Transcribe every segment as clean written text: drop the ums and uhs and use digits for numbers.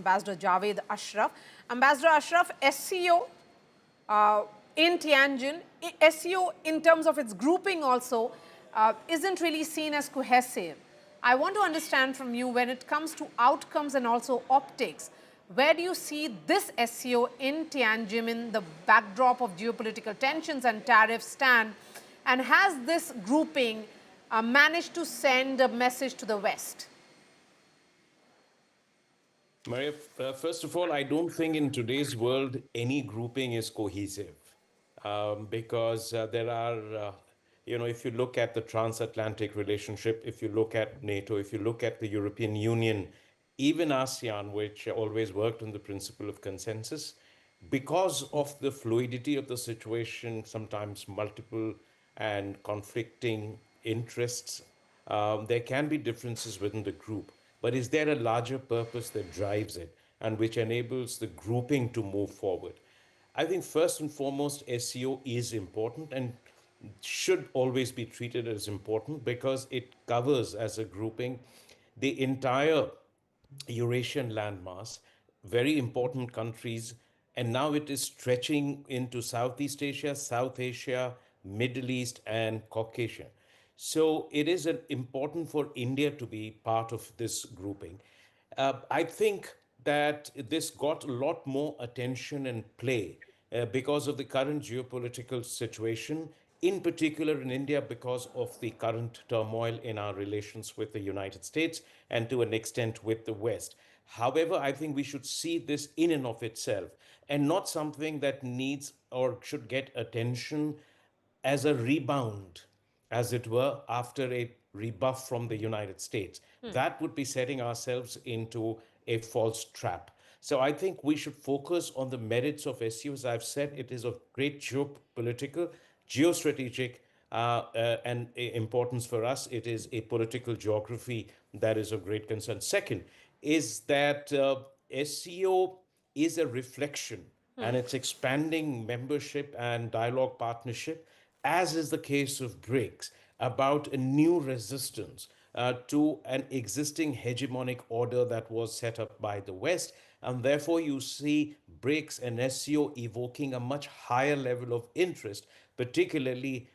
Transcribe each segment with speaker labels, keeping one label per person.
Speaker 1: Ambassador Javed Ashraf. Ambassador Ashraf, SCO in Tianjin, SCO in terms of its grouping also isn't really seen as cohesive. I want to understand from you, when it comes to outcomes and also optics, where do you see this SCO in Tianjin in the backdrop of geopolitical tensions and tariffs stand? And has this grouping managed to send a message to the West?
Speaker 2: Maria, first of all, I don't think in today's world any grouping is cohesive because there are, if you look at the transatlantic relationship, if you look at NATO, if you look at the European Union, even ASEAN, which always worked on the principle of consensus, because of the fluidity of the situation, sometimes multiple and conflicting interests, there can be differences within the group. But is there a larger purpose that drives it and which enables the grouping to move forward? I think first and foremost, SEO is important and should always be treated as important because it covers as a grouping the entire Eurasian landmass, very important countries, and now it is stretching into Southeast Asia, South Asia, Middle East, and Caucasia. So it is important for India to be part of this grouping. I think that this got a lot more attention and play because of the current geopolitical situation, in particular in India, because of the current turmoil in our relations with the United States and to an extent with the West. However, I think we should see this in and of itself and not something that needs or should get attention as a rebound, as it were, after a rebuff from the United States. That would be setting ourselves into a false trap. So I think we should focus on the merits of SU. As I've said, it is of great geopolitical, geostrategic and importance for us. It is a political geography that is of great concern. Second is that SCO is a reflection and it's expanding membership and dialogue partnership, as is the case of BRICS, about a new resistance to an existing hegemonic order that was set up by the West. And therefore, you see BRICS and SCO evoking a much higher level of interest, particularly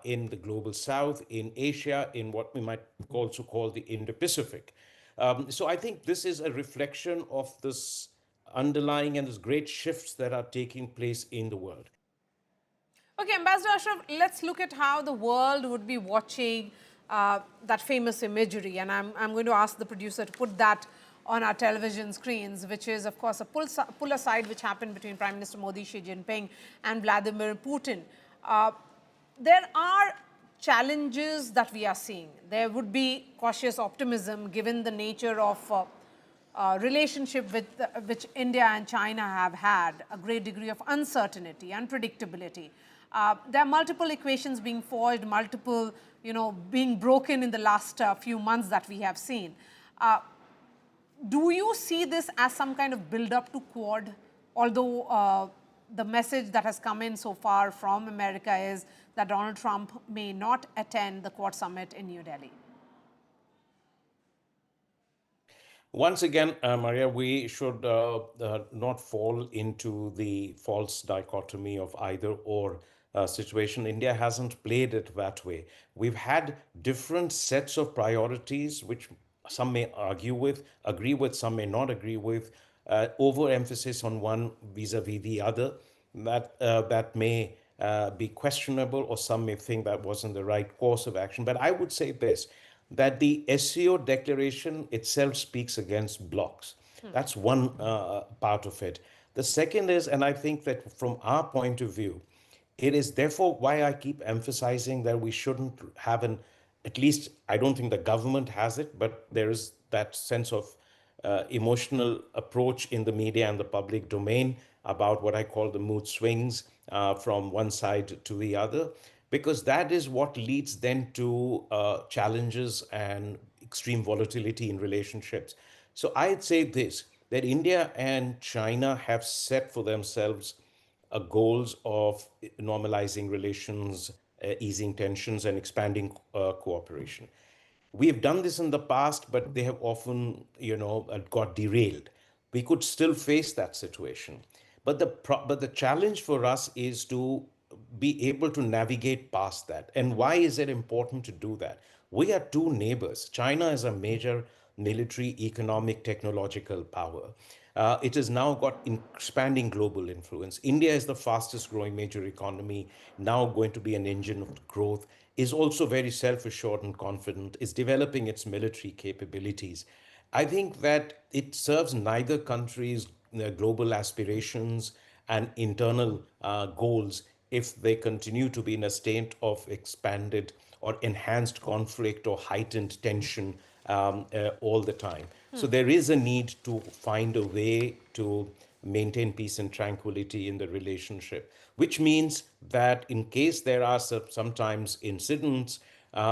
Speaker 2: in the global South, in Asia, in what we might also call the Indo-Pacific. So I think this is a reflection of this underlying and these great shifts that are taking place in the world.
Speaker 1: Okay, Ambassador Ashraf, let's look at how the world would be watching that famous imagery. And I'm going to ask the producer to put that on our television screens, which is, of course, a pull aside which happened between Prime Minister Modi, Xi Jinping, and Vladimir Putin. There are challenges that we are seeing. There would be cautious optimism given the nature of relationship with which India and China have had, a great degree of uncertainty, unpredictability. There are multiple equations being forged, multiple, being broken in the last few months that we have seen. Do you see this as some kind of build-up to Quad? Although the message that has come in so far from America is that Donald Trump may not attend the Quad summit in New Delhi.
Speaker 2: Once again, Maria, we should not fall into the false dichotomy of either or situation. India hasn't played it that way. We've had different sets of priorities, which some may argue with, agree with, some may not agree with, overemphasis on one vis-a-vis the other. That may be questionable, or some may think that wasn't the right course of action. But I would say this, that the SCO declaration itself speaks against blocks. That's one part of it. The second is, and I think that from our point of view, it is therefore why I keep emphasizing that we shouldn't have at least, I don't think the government has it, but there is that sense of emotional approach in the media and the public domain about what I call the mood swings from one side to the other, because that is what leads then to challenges and extreme volatility in relationships. So I'd say this, that India and China have set for themselves goals of normalizing relations, easing tensions, and expanding cooperation. We have done this in the past, but they have often, got derailed. we could still face that situation. But the challenge for us is to be able to navigate past that. And why is it important to do that? We are two neighbors. China is a major military, economic, technological power. It has now got expanding global influence. India is the fastest growing major economy, now going to be an engine of growth, is also very self assured and confident, is developing its military capabilities. I think that it serves neither country's global aspirations and internal goals if they continue to be in a state of expanded or enhanced conflict or heightened tension all the time. So there is a need to find a way to maintain peace and tranquility in the relationship, which means that in case there are sometimes incidents,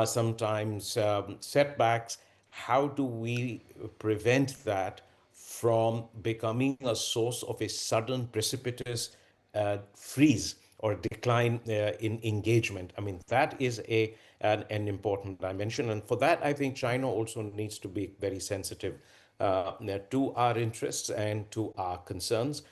Speaker 2: sometimes setbacks, how do we prevent that from becoming a source of a sudden precipitous freeze or decline in engagement? I mean, that is an important dimension. And for that, I think China also needs to be very sensitive to our interests and to our concerns.